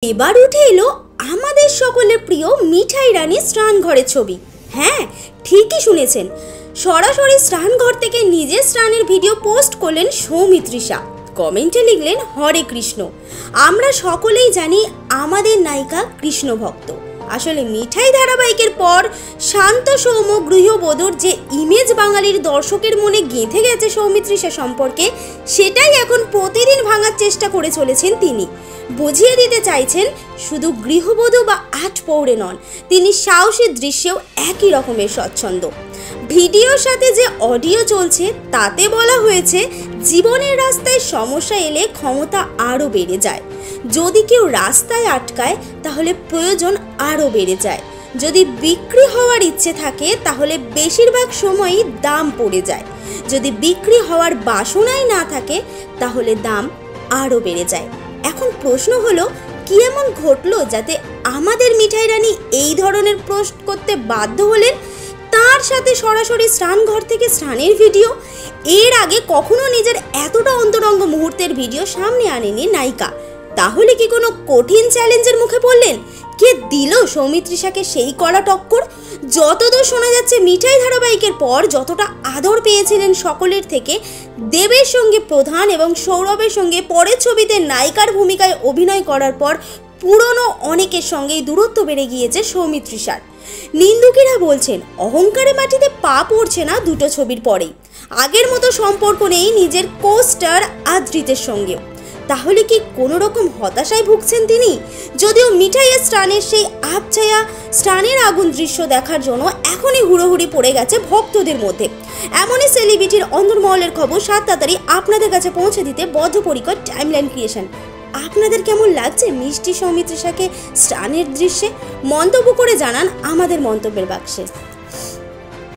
এবার উঠে এলো আমাদের সকলের প্রিয় মিঠাই রানী স্নানঘরের ছবি। হ্যাঁ, ঠিকই শুনেছেন, সরাসরি স্নানঘর থেকে নিজের স্নানের ভিডিও পোস্ট করলেন সৌমিত্রিষা। কমেন্টে লিখলেন হরে কৃষ্ণ। আমরা সকলেই জানি আমাদের নায়িকা কৃষ্ণ ভক্ত। আসলে মিঠাই ধারাবাহিকের পর শান্ত সৌম্য গৃহবধূর যে ইমেজ বাঙালির দর্শকের মনে গেঁথে গেছে সৌমিত্রিষা সম্পর্কে, সেটাই এখন প্রতিদিন ভাঙার চেষ্টা করে চলেছেন তিনি। বুঝিয়ে দিতে চাইছেন শুধু গৃহবধূ বা আটপৌরে নন, তিনি সাহসী দৃশ্যেও একই রকমের স্বচ্ছন্দ। ভিডিওর সাথে যে অডিও চলছে তাতে বলা হয়েছে, জীবনের রাস্তায় সমস্যা এলে ক্ষমতা আরও বেড়ে যায়। যদি কেউ রাস্তায় আটকায় তাহলে প্রয়োজন আরও বেড়ে যায়। যদি বিক্রি হওয়ার ইচ্ছে থাকে তাহলে বেশিরভাগ সময়ই দাম পড়ে যায়। যদি বিক্রি হওয়ার বাসনাই না থাকে তাহলে দাম আরও বেড়ে যায়। এখন প্রশ্ন হলো, কি এমন ঘটলো যাতে আমাদের মিঠাই রানী এই ধরনের পোস্ট করতে বাধ্য হলেন? তার সাথে সরাসরি স্নানঘর থেকে স্নানের ভিডিও। এর আগে কখনো নিজের এতটা অন্তরঙ্গ মুহূর্তের ভিডিও সামনে আনেনি নায়িকা। তাহলে কি কোনো কঠিন চ্যালেঞ্জের মুখে পড়লেন? কে দিল সৌমিত্রিষাকে সেই কড়া টক্কর? যতদূর শোনা যাচ্ছে, মিঠাই ধারাবাহিকের পর যতটা আদর পেয়েছিলেন সকলের থেকে, দেবের সঙ্গে প্রধান এবং সৌরভের সঙ্গে পরের ছবিতে নায়িকার ভূমিকায় অভিনয় করার পর পুরনো অনেকের সঙ্গেই দূরত্ব বেড়ে গিয়েছে সৌমিত্রিষার। নিন্দুকেরা বলছেন, অহংকারে মাটিতে পা পড়ছে না দুটো ছবির পরেই। আগের মতো সম্পর্ক নেই নিজের কোস্টার আদ্রিতের সঙ্গেও। তাহলে কি কোনো রকম হতাশায় ভুগছেন তিনি? যদিও মিঠাইয়ের স্টানের সেই আবছায়া স্টানের আগুন দৃশ্য দেখার জন্য এখনই হুড়োহুড়ি পড়ে গেছে ভক্তদের মধ্যে। এমনই সেলিব্রিটির অন্দরমহলের খবর 7 তাড়াতাড়ি আপনাদের কাছে পৌঁছে দিতে বদ্ধপরিকর টাইমলাইন ক্রিয়েশন। আপনাদের কেমন লাগছে মিষ্টি সৌমিত্রিষাকে স্টানের দৃশ্যে? মন্তব্য করে জানান আমাদের মন্তব্যের বাক্সে।